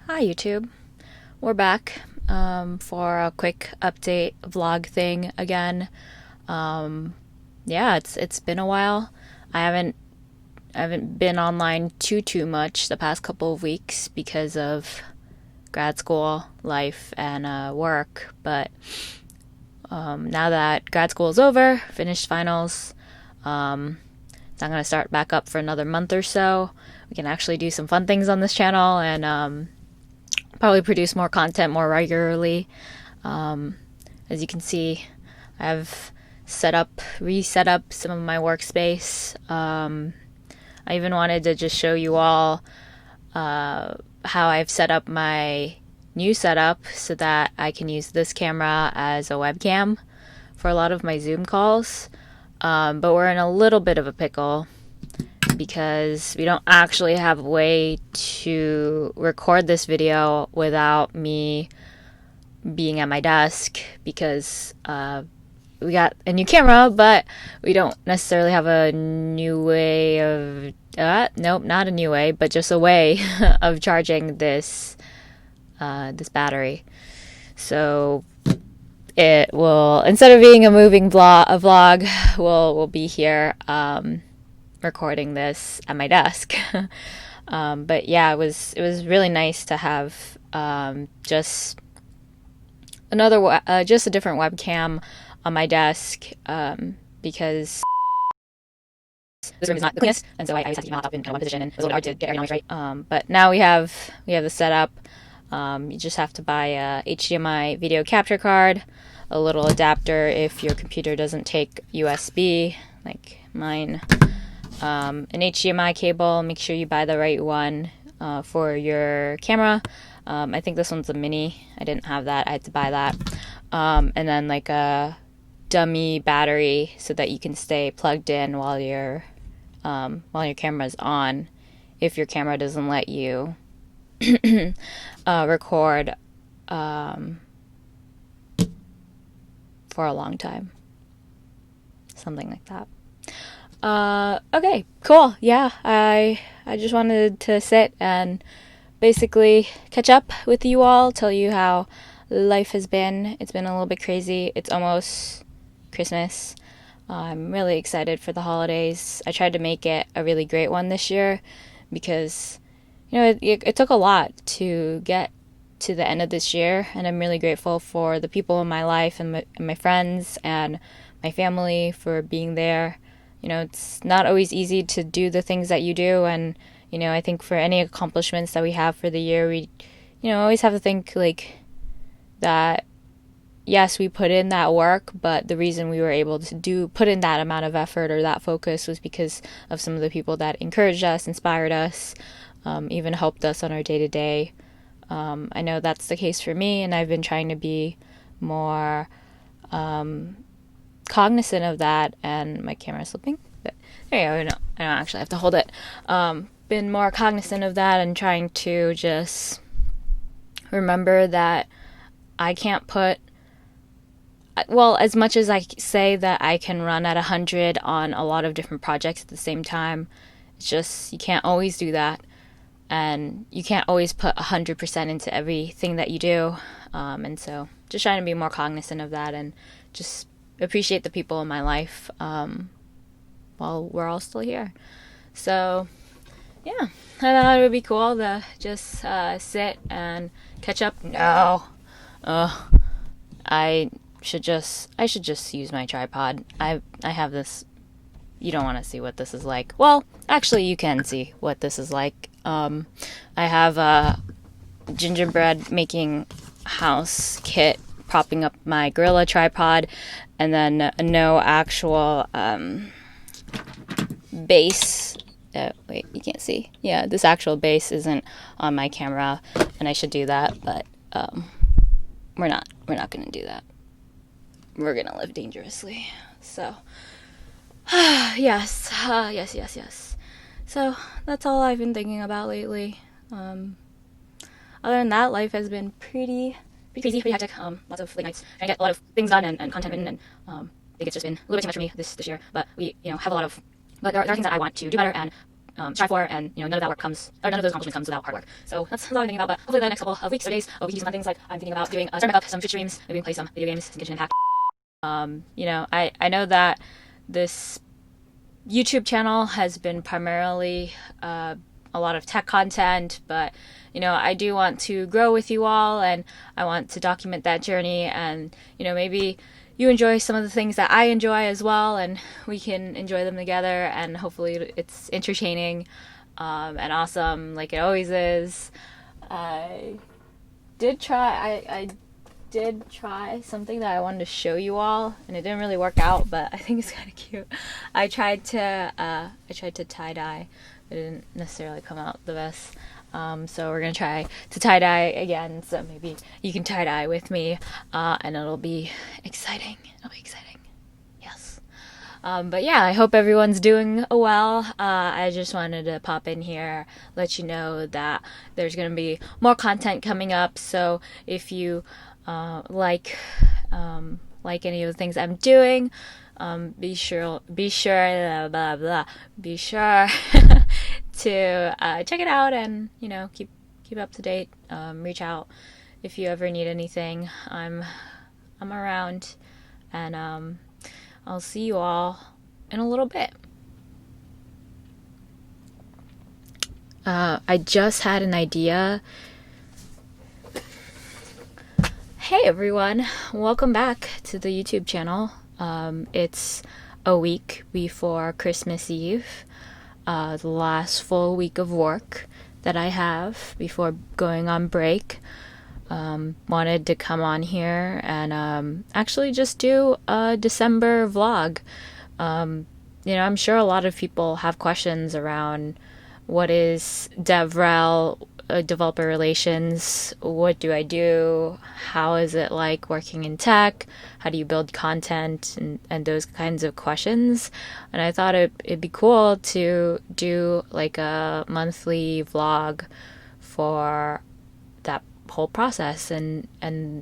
Hi YouTube. We're back for a quick update vlog thing again. Yeah, it's been a while. I haven't been online too much the past couple of weeks because of grad school life and work. But now that grad school is over, finished finals, I'm gonna start back up for another month or so. We can actually do some fun things on this channel and probably produce more content more regularly. As you can see, I've reset up some of my workspace. I even wanted to just show you all how I've set up my new setup so that I can use this camera as a webcam for a lot of my Zoom calls. But we're in a little bit of a pickle because we don't actually have a way to record this video without me being at my desk because we got a new camera, but we don't necessarily have a new way of nope, not a new way, but just a way of charging this battery. So it will, instead of being a vlog, we'll be here recording this at my desk. But yeah, it was really nice to have just just a different webcam on my desk because this room is not the cleanest, and so I always have to keep my laptop in one position, and it was a little hard to get every noise right. But now we have the setup. You just have to buy a HDMI video capture card, a little adapter if your computer doesn't take USB, like mine, an HDMI cable. Make sure you buy the right one for your camera. I think this one's a mini. I didn't have that. I had to buy that. And then like a dummy battery so that you can stay plugged in while your camera's on, if your camera doesn't let you record for a long time. Something like that. Okay, cool. Yeah, I just wanted to sit and basically catch up with you all, tell you how life has been. It's been a little bit crazy. It's almost Christmas. I'm really excited for the holidays. I tried to make it a really great one this year because, it took a lot to get to the end of this year, and I'm really grateful for the people in my life and my friends and my family for being there. It's not always easy to do the things that you do, and I think for any accomplishments that we have for the year, we always have to think like that. Yes, we put in that work, but the reason we were able to put in that amount of effort or that focus was because of some of the people that encouraged us, inspired us, even helped us on our day-to-day. I know that's the case for me, and I've been trying to be more cognizant of that. And my camera's slipping, but there you go. I don't actually have to hold it. Been more cognizant of that and trying to just remember that I can't put, well, as much as I say that I can run at 100 on a lot of different projects at the same time, it's just, you can't always do that. And you can't always put 100% into everything that you do. And so just trying to be more cognizant of that and just appreciate the people in my life while we're all still here. So yeah, I thought it would be cool to just sit and catch up. No, I should just use my tripod. I have this. You don't want to see what this is like. Well, actually, you can see what this is like. I have a gingerbread making house kit propping up my Gorilla tripod, and then no actual base. Wait, you can't see. Yeah, this actual base isn't on my camera, and I should do that, but we're not gonna do that. We're gonna live dangerously. So yes. So that's all I've been thinking about lately. Other than that, life has been pretty crazy, pretty hectic. Lots of late nights trying to get a lot of things done and content written, and I think it's just been a little bit too much for me this year. But we have a lot of, but there are things that I want to do better, and strive for, and none of that work comes, or none of those accomplishments comes without hard work. So that's all I'm thinking about. But hopefully the next couple of weeks or days, we can do some fun things. Like I'm thinking about doing starting back up some Twitch streams, maybe we can play some video games, some Genshin Impact. I know that this YouTube channel has been primarily a lot of tech content, but I do want to grow with you all, and I want to document that journey, and maybe you enjoy some of the things that I enjoy as well, and we can enjoy them together, and hopefully it's entertaining and awesome like it always is. I did try something that I wanted to show you all, and it didn't really work out, but I think it's kind of cute. I tried to tie-dye. It didn't necessarily come out the best. So we're gonna try to tie-dye again, so maybe you can tie-dye with me, and it'll be exciting. Yes. But yeah, I hope everyone's doing well. I just wanted to pop in here, let you know that there's gonna be more content coming up, so if you like any of the things I'm doing, be sure to check it out, and keep up to date. Reach out if you ever need anything. I'm around, and I'll see you all in a little bit. I just had an idea. Hey everyone, welcome back to the YouTube channel. It's a week before Christmas Eve, the last full week of work that I have before going on break. Wanted to come on here and actually just do a December vlog. I'm sure a lot of people have questions around what is DevRel, developer relations, what do I do, how is it like working in tech, how do you build content, and those kinds of questions. And I thought it'd be cool to do like a monthly vlog for that whole process, and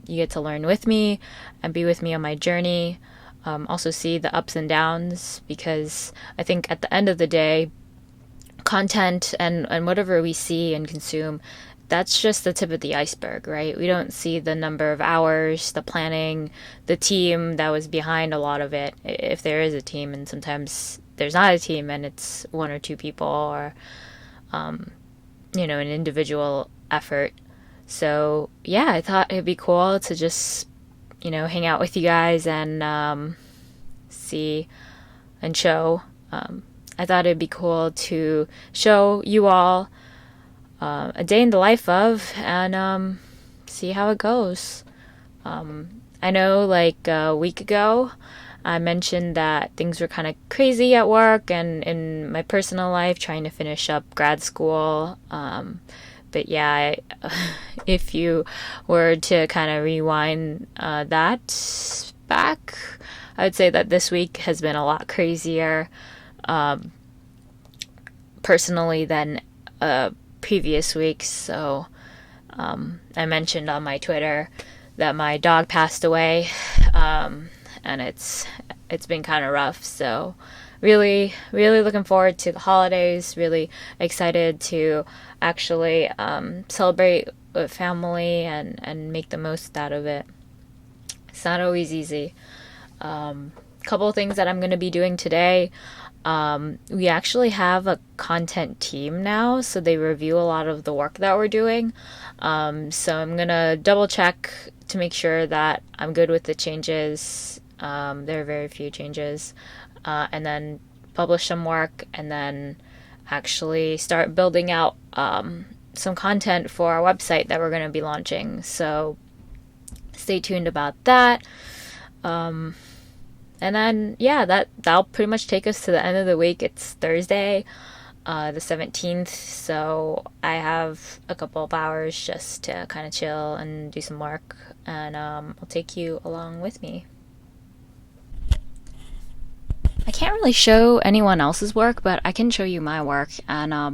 you get to learn with me and be with me on my journey, also see the ups and downs, because I think at the end of the day, content and whatever we see and consume, that's just the tip of the iceberg, right? We don't see the number of hours, the planning, the team that was behind a lot of it, if there is a team. And sometimes there's not a team and it's one or two people, or an individual effort. So yeah, I thought it'd be cool to just hang out with you guys and see and show. I thought it'd be cool to show you all a day in the life of, and see how it goes. I know like a week ago I mentioned that things were kind of crazy at work and in my personal life, trying to finish up grad school. But yeah, if you were to kind of rewind that back, I would say that this week has been a lot crazier personally than previous weeks. So I mentioned on my Twitter that my dog passed away, and it's been kind of rough. So really looking forward to the holidays, really excited to actually celebrate with family and make the most out of it. It's not always easy. Couple of things that I'm going to be doing today. We actually have a content team now, so they review a lot of the work that we're doing. So I'm going to double check to make sure that I'm good with the changes. There are very few changes. And then publish some work, and then actually start building out some content for our website that we're going to be launching. So stay tuned about that. And then, yeah, that'll pretty much take us to the end of the week. It's Thursday, the 17th, so I have a couple of hours just to kind of chill and do some work, and I'll take you along with me. I can't really show anyone else's work, but I can show you my work, and I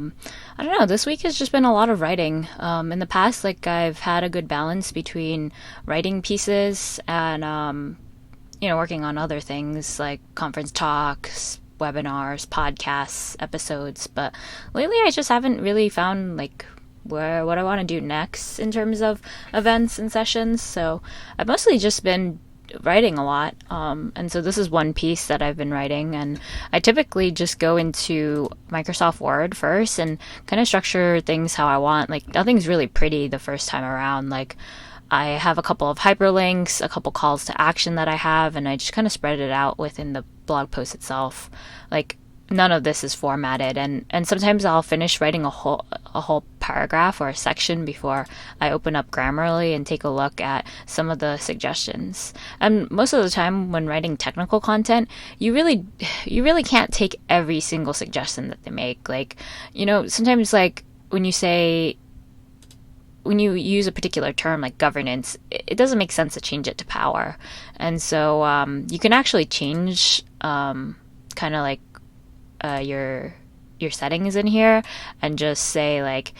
don't know, this week has just been a lot of writing. In the past, like, I've had a good balance between writing pieces and working on other things like conference talks, webinars, podcasts, episodes. But lately I just haven't really found like what I want to do next in terms of events and sessions. So I've mostly just been writing a lot. And so this is one piece that I've been writing, and I typically just go into Microsoft Word first and kind of structure things how I want. Like nothing's really pretty the first time around. Like I have a couple of hyperlinks, a couple calls to action that I have, and I just kind of spread it out within the blog post itself. Like none of this is formatted, and sometimes I'll finish writing a whole paragraph or a section before I open up Grammarly and take a look at some of the suggestions. And most of the time when writing technical content, you really can't take every single suggestion that they make. Like, sometimes like when you use a particular term like governance, it doesn't make sense to change it to power. And so you can actually change kind of like your settings in here and just say like,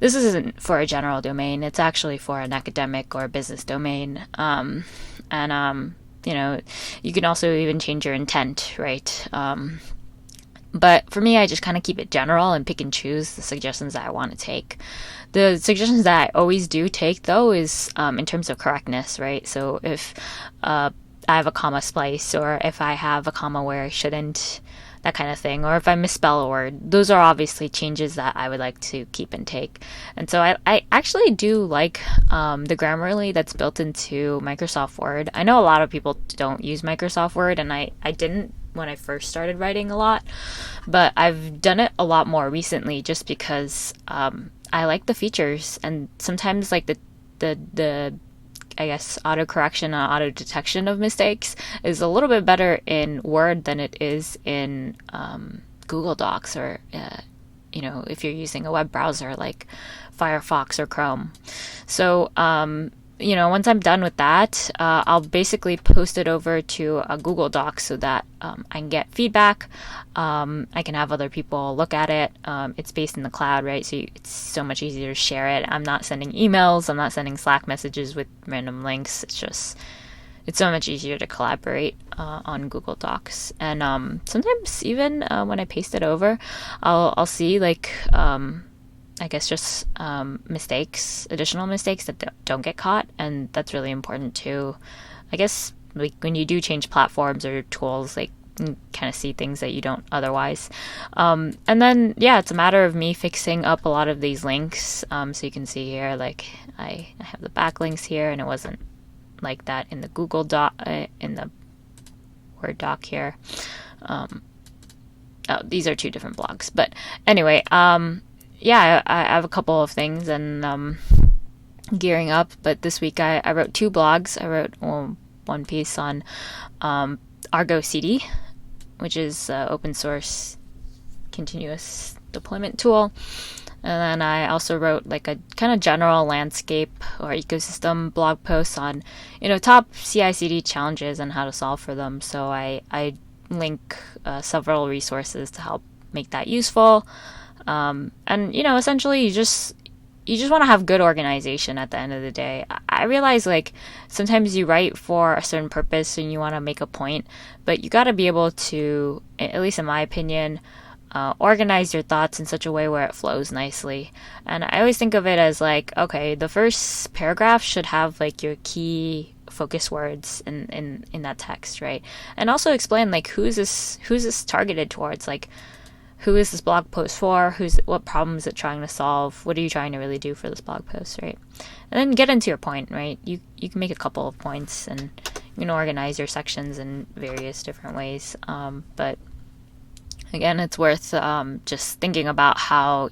this isn't for a general domain, it's actually for an academic or business domain. You can also even change your intent, right? But for me, I just kind of keep it general and pick and choose the suggestions that I want to take. The suggestions that I always do take, though, is in terms of correctness, right? So if I have a comma splice, or if I have a comma where I shouldn't, that kind of thing, or if I misspell a word, those are obviously changes that I would like to keep and take. And so I actually do like the Grammarly that's built into Microsoft Word. I know a lot of people don't use Microsoft Word, and I didn't when I first started writing a lot, but I've done it a lot more recently just because I like the features, and sometimes like the I guess autocorrection and auto detection of mistakes is a little bit better in Word than it is in Google Docs, or if you're using a web browser like Firefox or Chrome. So once I'm done with that, I'll basically post it over to a Google Doc so that I can get feedback. I can have other people look at it. It's based in the cloud, right? So it's so much easier to share it. I'm not sending emails. I'm not sending Slack messages with random links. It's so much easier to collaborate on Google Docs. And sometimes even when I paste it over, I'll see like I guess just additional mistakes that don't get caught, and that's really important too. I guess like when you do change platforms or tools, like you kind of see things that you don't otherwise. And then it's a matter of me fixing up a lot of these links. So you can see here, like I have the backlinks here, and it wasn't like that in the Google Doc, in the Word doc here. These are two different blogs, but anyway, I have a couple of things, and gearing up. But this week I wrote 2 blogs. I wrote one piece on Argo CD, which is open source continuous deployment tool. And then I also wrote like a kind of general landscape or ecosystem blog post on, top CI/CD challenges and how to solve for them. So I link several resources to help make that useful. And essentially you just want to have good organization at the end of the day. I realize like sometimes you write for a certain purpose and you want to make a point, but you got to be able to, at least in my opinion, organize your thoughts in such a way where it flows nicely. And I always think of it as like, okay, the first paragraph should have like your key focus words in that text, right? And also explain like who's this targeted towards, like who is this blog post for? What problem is it trying to solve? What are you trying to really do for this blog post, right? And then get into your point, right? You can make a couple of points, and you can organize your sections in various different ways. But again, it's worth just thinking about how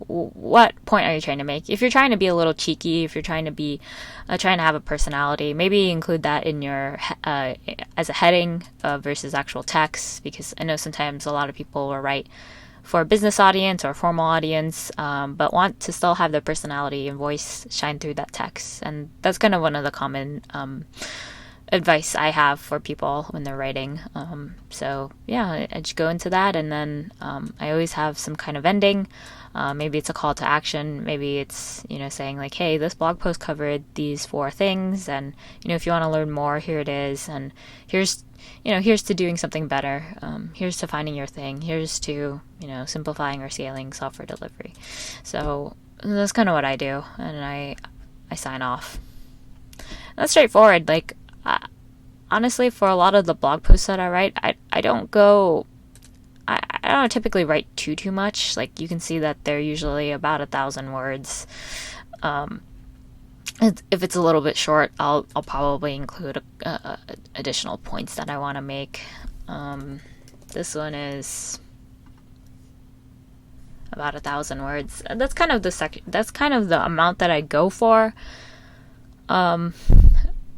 what point are you trying to make? If you're trying to be a little cheeky, if you're trying to be trying to have a personality, maybe include that in your as a heading versus actual text, because I know sometimes a lot of people will write for a business audience or a formal audience, but want to still have their personality and voice shine through that text. And that's kind of one of the common advice I have for people when they're writing. So yeah, I just go into that, and then I always have some kind of ending. Maybe it's a call to action. Maybe it's, saying like, hey, this blog post covered these 4 things, and if you want to learn more, here it is, and here's to doing something better. Here's to finding your thing. Here's to simplifying or scaling software delivery. So that's kind of what I do, and I sign off. That's straightforward. Like, honestly, for a lot of the blog posts that I write, I don't typically write too much. Like, you can see that they're usually about 1,000 words. If it's a little bit short, I'll probably include additional points that I want to make. This one is about 1,000 words. That's kind of the amount that I go for. And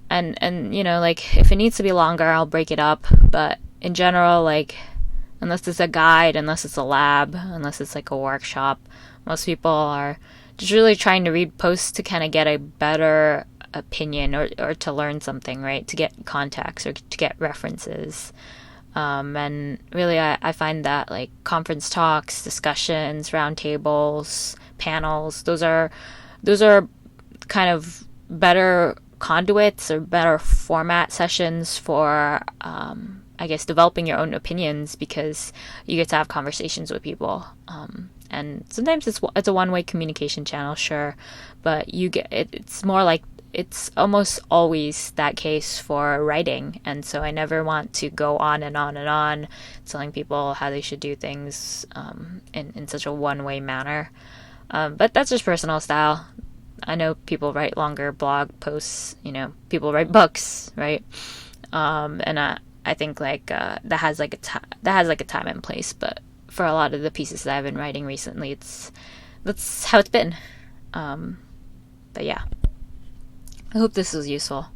like, if it needs to be longer, I'll break it up. But in general, like, unless it's a guide, unless it's a lab, unless it's like a workshop, most people are just really trying to read posts to kind of get a better opinion, or to learn something, right? To get context or to get references. And really, I find that like conference talks, discussions, roundtables, panels, those are kind of better conduits or better format sessions for, I guess, developing your own opinions, because you get to have conversations with people. And sometimes it's a one-way communication channel, sure, but it's more like, it's almost always that case for writing. And so I never want to go on and on and on telling people how they should do things in such a one-way manner. But that's just personal style. I know people write longer blog posts, people write books, right? And I think like that has like a time and place, but for a lot of the pieces that I've been writing recently, that's how it's been. But yeah, I hope this was useful.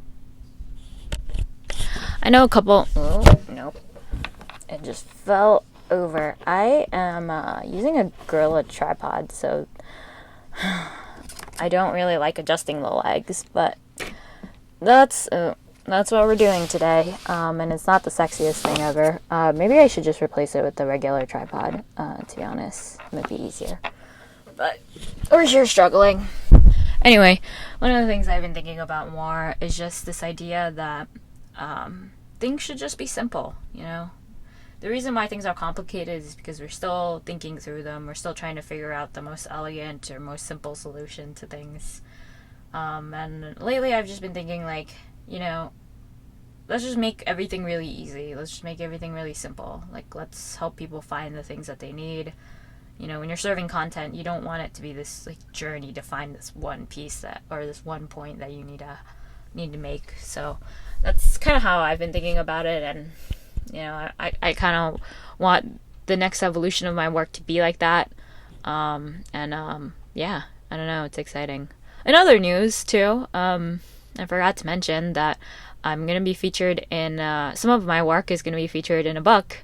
I know a couple. Oh, nope, it just fell over. I am using a Gorilla tripod, so I don't really like adjusting the legs, but that's what we're doing today. And it's not the sexiest thing ever. Maybe I should just replace it with the regular tripod, to be honest. It might be easier. But we're here struggling. Anyway, one of the things I've been thinking about more is just this idea that things should just be simple, The reason why things are complicated is because we're still thinking through them. We're still trying to figure out the most elegant or most simple solution to things. And lately I've just been thinking like, let's just make everything really easy. Let's just make everything really simple. Like, let's help people find the things that they need. When you're serving content, you don't want it to be this like journey to find this one piece or this one point that you need to make. So that's kind of how I've been thinking about it. And I kind of want the next evolution of my work to be like that. Yeah, I don't know. It's exciting. In other news too, I forgot to mention that I'm going to be featured in, some of my work is going to be featured in a book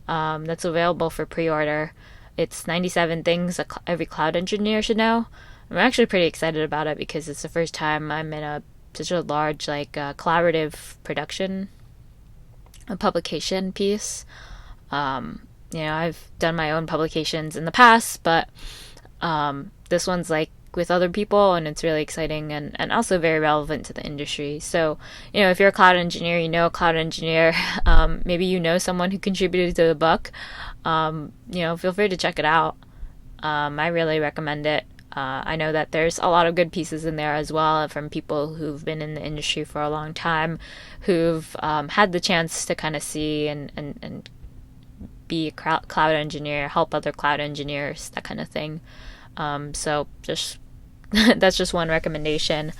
that's available for pre-order. It's 97 Things Every Cloud Engineer Should Know. I'm actually pretty excited about it because it's the first time I'm in such a large collaborative production, a publication piece. I've done my own publications in the past, but this one's like with other people, and it's really exciting and also very relevant to the industry. So, if you're a cloud engineer, a cloud engineer, maybe someone who contributed to the book, feel free to check it out. I really recommend it. I know that there's a lot of good pieces in there as well from people who've been in the industry for a long time, who've had the chance to kind of see and be a cloud engineer, help other cloud engineers, that kind of thing. So just that's just one recommendation.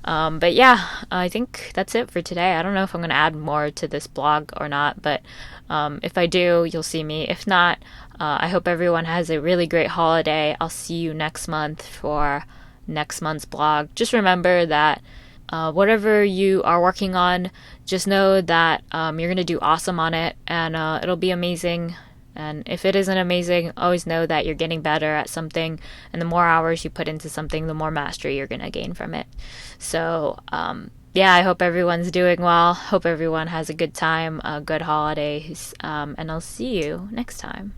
But yeah, I think that's it for today. I don't know if I'm going to add more to this blog or not, but if I do, you'll see me. If not, I hope everyone has a really great holiday. I'll see you next month for next month's blog. Just remember that whatever you are working on, just know that you're going to do awesome on it, and it'll be amazing. And if it isn't amazing, always know that you're getting better at something, and the more hours you put into something, the more mastery you're going to gain from it. So yeah, I hope everyone's doing well. Hope everyone has a good time, good holidays, and I'll see you next time.